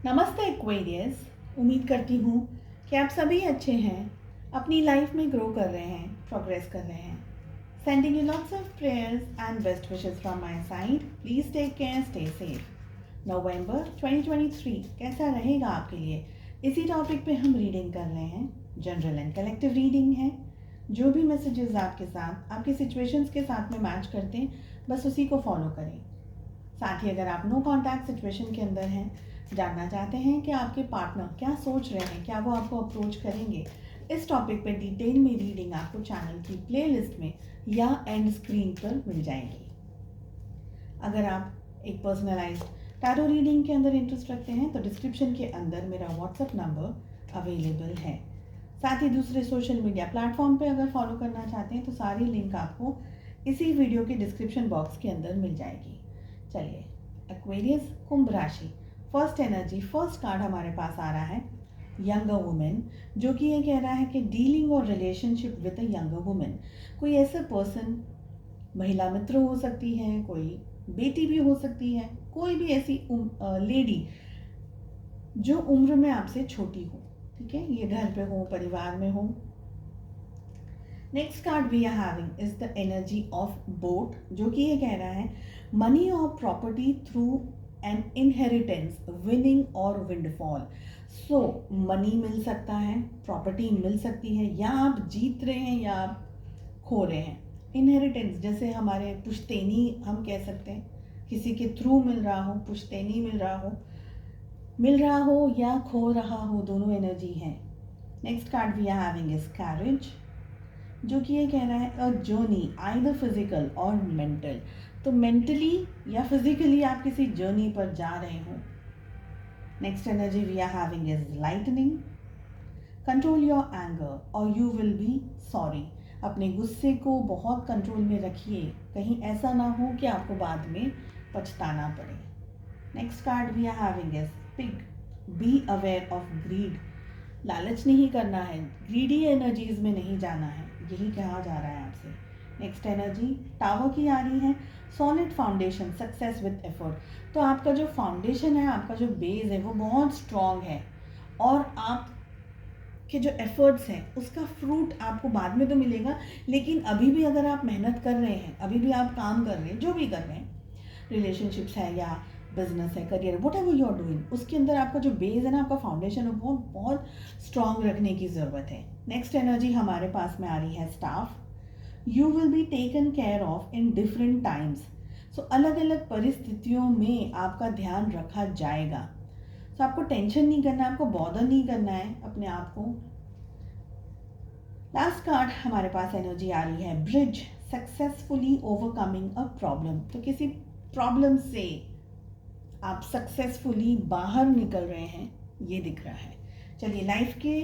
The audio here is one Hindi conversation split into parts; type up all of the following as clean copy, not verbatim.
नमस्ते एक्वेरियस। उम्मीद करती हूँ कि आप सभी अच्छे हैं, अपनी लाइफ में ग्रो कर रहे हैं, प्रोग्रेस कर रहे हैं। Sending you lots of prayers and best wishes from my side. Please take care, stay safe. नवंबर 2023 कैसा रहेगा आपके लिए, इसी टॉपिक पे हम रीडिंग कर रहे हैं। जनरल एंड कलेक्टिव रीडिंग है। जो भी मैसेजेस आपके साथ, आपकी सिचुएशंस के साथ में मैच करते हैं, बस उसी को फॉलो करें। साथ ही अगर आप नो कॉन्टैक्ट सिचुएशन के अंदर हैं, जानना चाहते हैं कि आपके पार्टनर क्या सोच रहे हैं, क्या वो आपको अप्रोच करेंगे, इस टॉपिक पे डिटेल में रीडिंग आपको चैनल की प्लेलिस्ट में या एंड स्क्रीन पर मिल जाएगी। अगर आप एक पर्सनलाइज्ड टैरो रीडिंग के अंदर इंटरेस्ट रखते हैं तो डिस्क्रिप्शन के अंदर मेरा व्हाट्सएप नंबर अवेलेबल है। साथ ही दूसरे सोशल मीडिया प्लेटफॉर्म पे अगर फॉलो करना चाहते हैं तो सारी लिंक आपको इसी वीडियो के डिस्क्रिप्शन बॉक्स के अंदर मिल जाएगी। चलिए, एक्वेरियस कुंभ राशि, फर्स्ट एनर्जी, फर्स्ट कार्ड हमारे पास आ रहा है यंगर वुमेन, जो कि ये कह रहा है कि डीलिंग और relationship with a younger women. कोई ऐसा पर्सन, महिला मित्र हो सकती है, कोई बेटी भी हो सकती है, कोई भी ऐसी लेडी जो उम्र में आपसे छोटी हो, ठीक है, ये घर पे हो, परिवार में हो। Next card we are having is the energy of boat, जो कि ये कह रहा है मनी और property through an inheritance, winning और विंडफॉल। सो मनी मिल सकता है, प्रॉपर्टी मिल सकती है, या आप जीत रहे हैं या आप खो रहे हैं। इनहेरिटेंस जैसे हमारे पुश्तैनी हम कह सकते हैं, किसी के थ्रू मिल रहा हो, पुश्तैनी मिल रहा हो या खो रहा हो, दोनों एनर्जी हैं। Next card we are having is carriage, जो कि ये कह रहा है अ जर्नी आइदर फिजिकल और मेंटल। तो मेंटली या फिजिकली आप किसी जर्नी पर जा रहे हो। Next energy we are having is lightning, control your anger और यू विल बी सॉरी। अपने गुस्से को बहुत कंट्रोल में रखिए, कहीं ऐसा ना हो कि आपको बाद में पछताना पड़े। Next card we are having is pig, be aware of greed. लालच नहीं करना है, ग्रीडी एनर्जीज में नहीं जाना है, यही कहा जा रहा है आपसे। नेक्स्ट एनर्जी टावर की आ रही है, solid foundation, success with effort. तो आपका जो फाउंडेशन है, आपका जो बेस है, वो बहुत स्ट्रॉन्ग है और आप के जो एफर्ट्स हैं उसका फ्रूट आपको बाद में तो मिलेगा, लेकिन अभी भी अगर आप मेहनत कर रहे हैं, अभी भी आप काम कर रहे हैं, जो भी कर रहे हैं, रिलेशनशिप्स है या बिजनेस है, career, whatever you are doing, उसके अंदर आपका जो बेस है ना, आपका फाउंडेशन है, वो बहुत स्ट्रांग रखने की ज़रूरत है। नेक्स्ट एनर्जी हमारे पास में आ रही है staff, you will be taken care of in different times. So अलग अलग परिस्थितियों में आपका ध्यान रखा जाएगा। तो आपको टेंशन नहीं करना है, आपको बॉदर नहीं करना है अपने आप को। लास्ट कार्ड हमारे पास एनर्जी आ रही है bridge, successfully overcoming a problem. तो किसी प्रॉब्लम से आप सक्सेसफुली बाहर निकल रहे हैं, ये दिख रहा है। चलिए, लाइफ के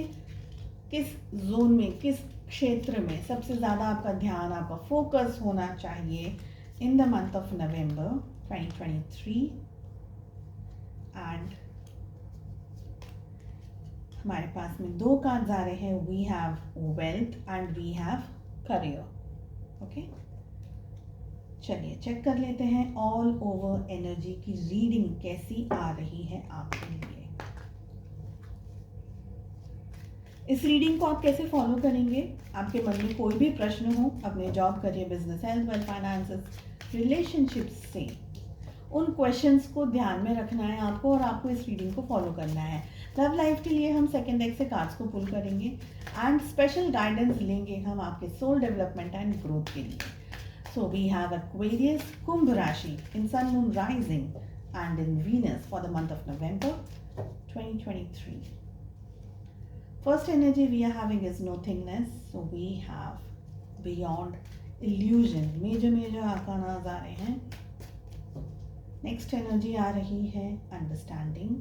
किस जोन में, किस क्षेत्र में सबसे ज़्यादा आपका ध्यान, आपका फोकस होना चाहिए in the month of November 2023। And हमारे पास में दो कार्ड्स आ रहे हैं, we have wealth and we have career. Okay, चलिए चेक कर लेते हैं ऑल ओवर एनर्जी की रीडिंग कैसी आ रही है आपके लिए। इस रीडिंग को आप कैसे फॉलो करेंगे? आपके मन में कोई भी प्रश्न हो अपने job, career, business, health, wealth, finances, relationships से, उन क्वेश्चंस को ध्यान में रखना है आपको और आपको इस रीडिंग को फॉलो करना है। लव लाइफ के लिए हम सेकेंड डेक से कार्ड्स को पुल करेंगे एंड स्पेशल गाइडेंस लेंगे हम आपके सोल डेवलपमेंट एंड ग्रोथ के लिए। सो वी हैव एक्वेरियस कुंभ राशि in sun moon rising and in Venus for the month of November 2023. First energy we are having is nothingness, so we have beyond illusion, major arcanas आ रहे हैं। नेक्स्ट एनर्जी आ रही है understanding,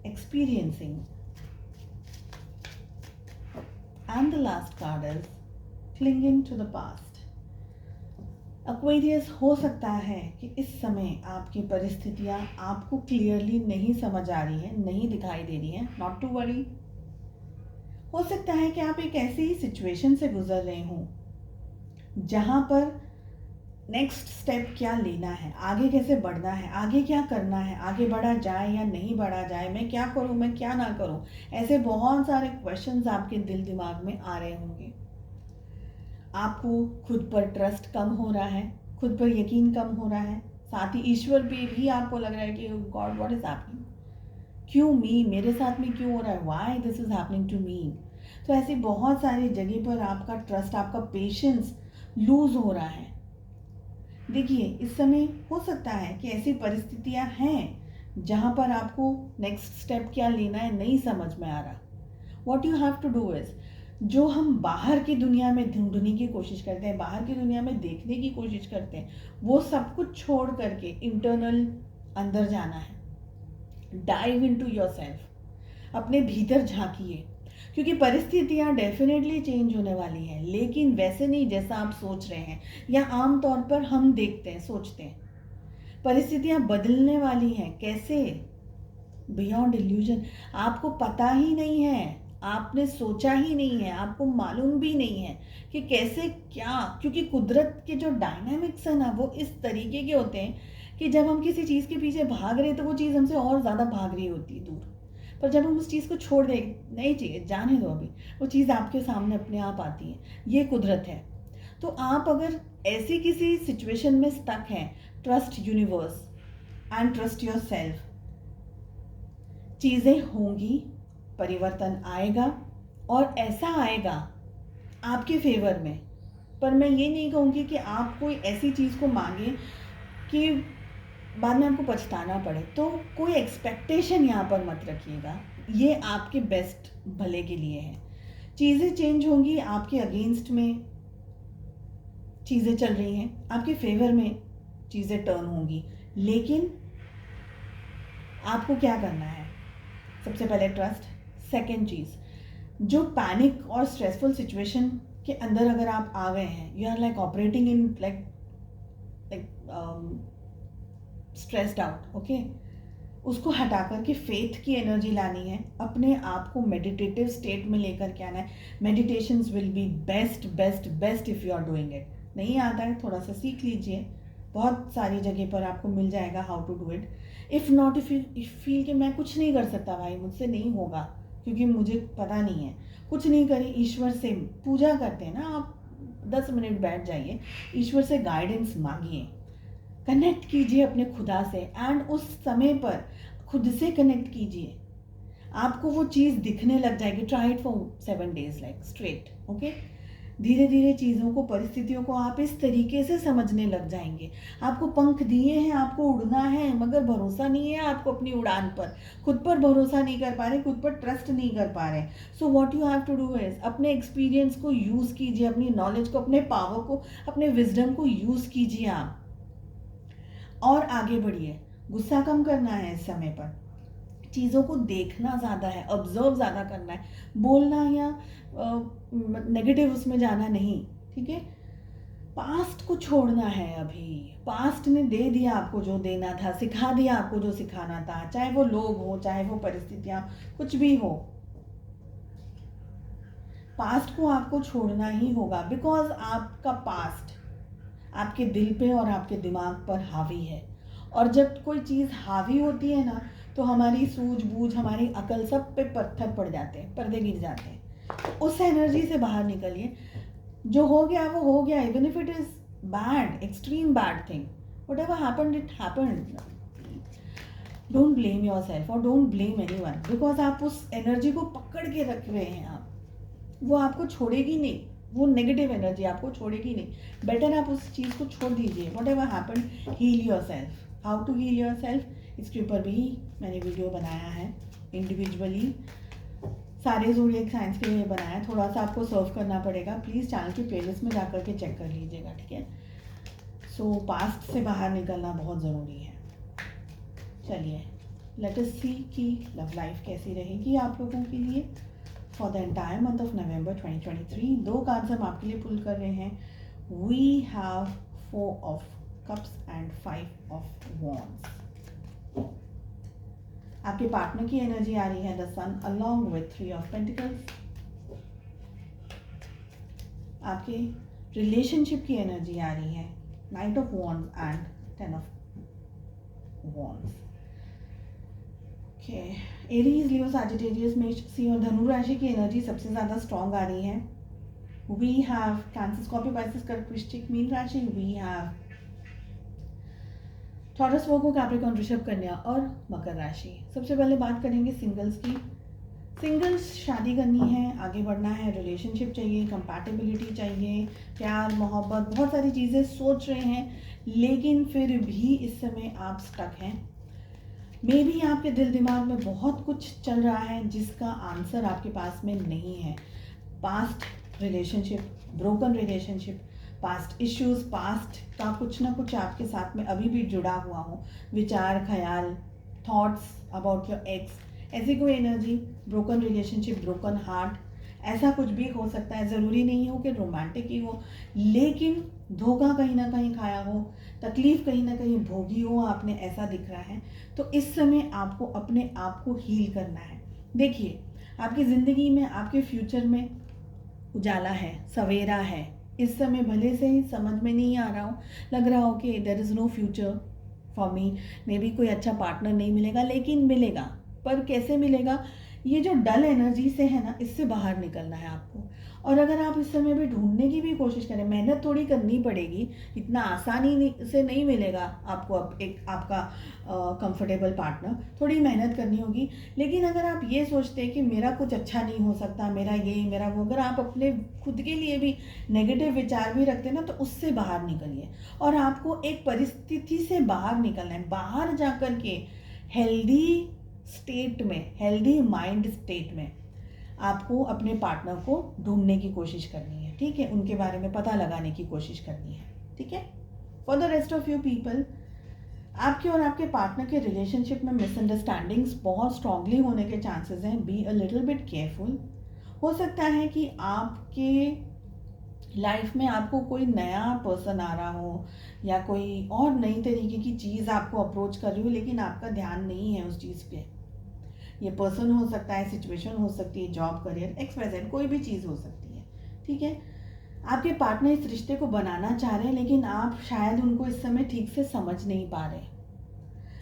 experiencing, and the last card is clinging to the past. Aquarius, हो सकता है कि इस समय आपकी परिस्थितियां आपको क्लियरली नहीं समझ आ रही हैं, नहीं दिखाई दे रही हैं, नॉट टू वरी। हो सकता है कि आप एक ऐसी सिचुएशन से गुजर रहे हों जहां पर नेक्स्ट स्टेप क्या लेना है, आगे कैसे बढ़ना है, आगे क्या करना है, आगे बढ़ा जाए या नहीं बढ़ा जाए, मैं क्या करूं, मैं क्या ना करूं, ऐसे बहुत सारे क्वेश्चंस आपके दिल दिमाग में आ रहे होंगे। आपको खुद पर ट्रस्ट कम हो रहा है, खुद पर यकीन कम हो रहा है, साथ ही ईश्वर पे भी आपको लग रहा है कि गॉड व्हाट इज हैपनिंग, क्यों मी, मेरे साथ में क्यों हो रहा है, why this is happening to me. तो ऐसी बहुत सारी जगह पर आपका ट्रस्ट, आपका पेशेंस लूज हो रहा है। देखिए, इस समय हो सकता है कि ऐसी परिस्थितियां हैं जहां पर आपको नेक्स्ट स्टेप क्या लेना है नहीं समझ में आ रहा। What you have to do is, जो हम बाहर की दुनिया में ढूंढने की कोशिश करते हैं, बाहर की दुनिया में देखने की कोशिश करते हैं, वो सब कुछ छोड़ करके इंटरनल अंदर जाना है। डाइव इनटू योरसेल्फ, अपने भीतर झांकिए, क्योंकि परिस्थितियां डेफिनेटली चेंज होने वाली हैं, लेकिन वैसे नहीं जैसा आप सोच रहे हैं या आम तौर पर हम देखते हैं, सोचते हैं। परिस्थितियां बदलने वाली हैं, कैसे, बियॉन्ड इल्यूजन। आपको पता ही नहीं है, आपने सोचा ही नहीं है, आपको मालूम भी नहीं है कि कैसे क्या, क्योंकि कुदरत के जो डायनामिक्स है ना वो इस तरीके के होते हैं कि जब हम किसी चीज़ के पीछे भाग रहे हैं तो वो चीज़ हमसे और ज़्यादा भाग रही होती है दूर। पर जब हम उस चीज़ को छोड़ दें, नहीं चाहिए, जाने दो, अभी वो चीज़ आपके सामने अपने आप आती है। ये कुदरत है। तो आप अगर ऐसी किसी सिचुएशन में स्टक हैं, trust universe and trust your self. चीज़ें होंगी, परिवर्तन आएगा और ऐसा आएगा आपके फेवर में। पर मैं ये नहीं कहूँगी कि आप कोई ऐसी चीज़ को मांगे कि बाद में आपको पछताना पड़े। तो कोई एक्सपेक्टेशन यहाँ पर मत रखिएगा, ये आपके बेस्ट भले के लिए है। चीज़ें चेंज होंगी, आपके अगेंस्ट में चीज़ें चल रही हैं, आपके फेवर में चीज़ें टर्न होंगी, लेकिन आपको क्या करना है? सबसे पहले ट्रस्ट। सेकेंड चीज़, जो पैनिक और स्ट्रेसफुल सिचुएशन के अंदर अगर आप आ गए हैं, you are like operating in like stressed out, okay, उसको हटा करके फेथ की एनर्जी लानी है, अपने आप को मेडिटेटिव स्टेट में लेकर के आना है। Meditations will be best best best if you are doing it. नहीं आता है, थोड़ा सा सीख लीजिए, बहुत सारी जगह पर आपको मिल जाएगा how to do it. If not, if you feel कि मैं कुछ नहीं कर सकता भाई, मुझसे नहीं होगा क्योंकि मुझे पता नहीं है, कुछ नहीं करें, ईश्वर से पूजा करते हैं ना आप, 10 मिनट बैठ जाइए, ईश्वर से गाइडेंस मांगिए, कनेक्ट कीजिए अपने खुदा से, एंड उस समय पर खुद से कनेक्ट कीजिए, आपको वो चीज़ दिखने लग जाएगी। Try it for 7 days like straight, okay. धीरे धीरे चीज़ों को, परिस्थितियों को आप इस तरीके से समझने लग जाएंगे। आपको पंख दिए हैं, आपको उड़ना है, मगर भरोसा नहीं है आपको अपनी उड़ान पर, खुद पर भरोसा नहीं कर पा रहे, खुद पर ट्रस्ट नहीं कर पा रहे। So what you have to do is, अपने एक्सपीरियंस को यूज़ कीजिए, अपनी नॉलेज को, अपने पावर को, अपने विजडम को यूज़ कीजिए आप, और आगे बढ़िए। गुस्सा कम करना है इस समय पर, चीज़ों को देखना ज़्यादा है, ऑब्जर्व ज़्यादा करना है, बोलना या नेगेटिव उसमें जाना नहीं, ठीक है। पास्ट को छोड़ना है अभी, पास्ट ने दे दिया आपको जो देना था, सिखा दिया आपको जो सिखाना था, चाहे वो लोग हो, चाहे वो परिस्थितियाँ, कुछ भी हो, पास्ट को आपको छोड़ना ही होगा, बिकॉज आपका पास्ट आपके दिल पे और आपके दिमाग पर हावी है। और जब कोई चीज़ हावी होती है ना, तो हमारी सूझबूझ, हमारी अकल, सब पे पत्थर पड़ जाते हैं, पर्दे गिर जाते हैं। उस एनर्जी से बाहर निकलिए, जो हो गया वो हो गया, even if it is bad, extreme bad thing, whatever happened it happened. Don't blame yourself और don't blame anyone, because आप उस एनर्जी को पकड़ के रख रहे हैं, आप, वो आपको छोड़ेगी नहीं, वो नेगेटिव एनर्जी आपको छोड़ेगी नहीं। बेटर आप उस चीज़ को छोड़ दीजिए। Whatever happen, heal yourself. How to heal yourself, इसके ऊपर भी मैंने वीडियो बनाया है इंडिविजुअली, सारे ज़ोडिएक साइंस के लिए बनाया है, थोड़ा सा आपको सर्व करना पड़ेगा, प्लीज़ चैनल की प्लेलिस्ट में जाकर के चेक कर लीजिएगा, ठीक है। सो पास्ट से बाहर निकलना बहुत ज़रूरी है। चलिए, लेट अस सी कि लव लाइफ कैसी रहेगी आप लोगों के लिए for the entire month of November 2023। 2 cards हम आपके लिए पुल कर रहे हैं। We have 4 of Cups and 5 of Wands। आपके पार्टनर की एनर्जी आ रही है the sun along with 3 of Pentacles। आपके रिलेशनशिप की एनर्जी आ रही है knight of wands and 10 of wands. Okay, Aries, Leo, Sagittarius, मेष, सिंह और धनु राशि की एनर्जी सबसे ज़्यादा स्ट्रॉन्ग आ रही है। We have Cancer, Scorpio, Pisces, कर्क, वृश्चिक, मीन राशि। We have Taurus, Virgo, Capricorn, ऋषभ, कन्या और मकर राशि। सबसे पहले बात करेंगे सिंगल्स की। सिंगल्स, शादी करनी है, आगे बढ़ना है, रिलेशनशिप चाहिए, कंपैटिबिलिटी चाहिए, प्यार, मोहब्बत, बहुत सारी चीज़ें सोच रहे हैं, लेकिन फिर भी इस समय आप स्टक हैं। मे बी आपके दिल दिमाग में बहुत कुछ चल रहा है जिसका आंसर आपके पास में नहीं है। Past relationship, broken relationship, past issues, past का कुछ ना कुछ आपके साथ में अभी भी जुड़ा हुआ हो, विचार, ख्याल, थॉट्स अबाउट योर एक्स, ऐसी कोई energy, broken relationship, broken heart, ऐसा कुछ भी हो सकता है। ज़रूरी नहीं हो कि रोमांटिक ही हो, लेकिन धोखा कहीं ना कहीं खाया हो, तकलीफ़ कहीं ना कहीं भोगी हो आपने, ऐसा दिख रहा है। तो इस समय आपको अपने आप को हील करना है। देखिए, आपकी ज़िंदगी में, आपके फ्यूचर में उजाला है, सवेरा है। इस समय भले से ही समझ में नहीं आ रहा हो, लग रहा हो कि there is no future for me, maybe कोई अच्छा पार्टनर नहीं मिलेगा, लेकिन मिलेगा। पर कैसे मिलेगा? ये जो डल एनर्जी से है ना, इससे बाहर निकलना है आपको। और अगर आप इस समय भी ढूंढने की भी कोशिश करें, मेहनत थोड़ी करनी पड़ेगी, इतना आसानी से नहीं मिलेगा आपको अब एक आपका कंफर्टेबल पार्टनर, थोड़ी मेहनत करनी होगी। लेकिन अगर आप ये सोचते हैं कि मेरा कुछ अच्छा नहीं हो सकता, मेरा ये, मेरा वो, अगर आप अपने खुद के लिए भी नेगेटिव विचार भी रखते हैं ना, तो उससे बाहर निकलिए। और आपको एक परिस्थिति से बाहर निकलना है, बाहर जा कर के हेल्दी स्टेट में, हेल्दी माइंड स्टेट में आपको अपने पार्टनर को ढूंढने की कोशिश करनी है, ठीक है, उनके बारे में पता लगाने की कोशिश करनी है, ठीक है। For the rest of you people, आपके और आपके पार्टनर के रिलेशनशिप में मिसअंडरस्टैंडिंग्स बहुत स्ट्रांगली होने के चांसेस हैं। Be a little bit careful. हो सकता है कि आपके लाइफ में आपको कोई नया पर्सन आ रहा हो या कोई और नई तरीके की चीज़ आपको अप्रोच कर रही हो, लेकिन आपका ध्यान नहीं है उस चीज़ पे। ये पर्सन हो सकता है, सिचुएशन हो सकती है, जॉब, करियर, XYZ कोई भी चीज़ हो सकती है, ठीक है। आपके पार्टनर इस रिश्ते को बनाना चाह रहे हैं, लेकिन आप शायद उनको इस समय ठीक से समझ नहीं पा रहे।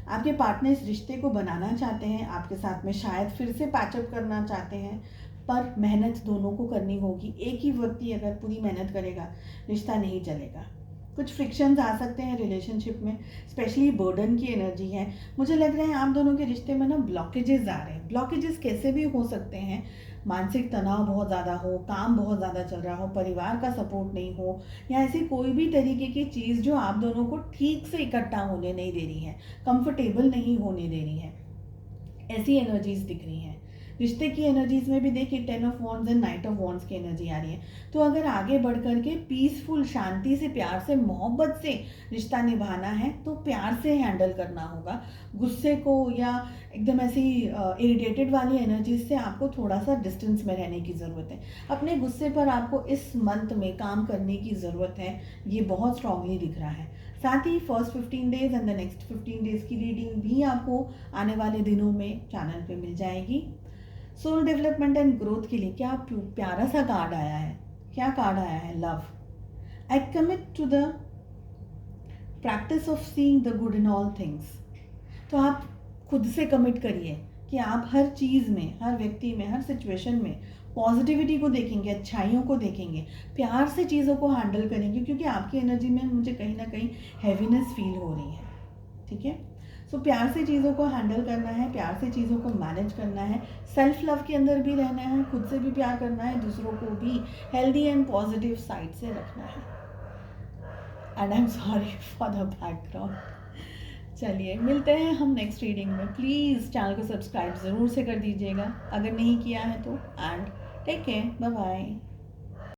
आपके पार्टनर इस रिश्ते को बनाना चाहते हैं, आपके साथ में शायद फिर से पैचअप करना चाहते हैं, पर मेहनत दोनों को करनी होगी। एक ही व्यक्ति अगर पूरी मेहनत करेगा, रिश्ता नहीं चलेगा। कुछ फ्रिक्शंस आ सकते हैं रिलेशनशिप में, स्पेशली बर्डन की एनर्जी है। मुझे लग रहा है आप दोनों के रिश्ते में ना ब्लॉकेजेस आ रहे हैं। ब्लॉकेजेस कैसे भी हो सकते हैं, मानसिक तनाव बहुत ज़्यादा हो, काम बहुत ज़्यादा चल रहा हो, परिवार का सपोर्ट नहीं हो, या ऐसी कोई भी तरीके की चीज़ जो आप दोनों को ठीक से इकट्ठा होने नहीं दे रही है, कंफर्टेबल नहीं होने दे रही है, ऐसी एनर्जीज दिख रही हैं। रिश्ते की एनर्जीज में भी देखिए 10 of wands and night of wands की एनर्जी आ रही है। तो अगर आगे बढ़ करके पीसफुल, शांति से, प्यार से, मोहब्बत से रिश्ता निभाना है, तो प्यार से हैंडल करना होगा। गुस्से को या एकदम ऐसी इरिटेटेड वाली एनर्जीज से आपको थोड़ा सा डिस्टेंस में रहने की ज़रूरत है। अपने गुस्से पर आपको इस मंथ में काम करने की ज़रूरत है, ये बहुत स्ट्रांगली दिख रहा है। साथ ही first 15 days and the next 15 days की रीडिंग भी आपको आने वाले दिनों में चैनल पे मिल जाएगी। सोल डेवलपमेंट एंड ग्रोथ के लिए क्या प्यारा सा कार्ड आया है, क्या कार्ड आया है? Love. I commit to the practice of seeing the good in all things. तो आप खुद से कमिट करिए कि आप हर चीज़ में, हर व्यक्ति में, हर सिचुएशन में पॉजिटिविटी को देखेंगे, अच्छाइयों को देखेंगे, प्यार से चीज़ों को हैंडल करेंगे, क्योंकि आपकी एनर्जी में मुझे कहीं ना कहीं हैवीनेस फील हो रही है, ठीक है। सो प्यार से चीज़ों को हैंडल करना है, प्यार से चीज़ों को मैनेज करना है, सेल्फ लव के अंदर भी रहना है, खुद से भी प्यार करना है, दूसरों को भी हेल्दी एंड पॉजिटिव साइड से रखना है। And I am sorry for the background. चलिए, मिलते हैं हम नेक्स्ट रीडिंग में। प्लीज़ चैनल को सब्सक्राइब ज़रूर से कर दीजिएगा अगर नहीं किया है तो। And take care, bye bye.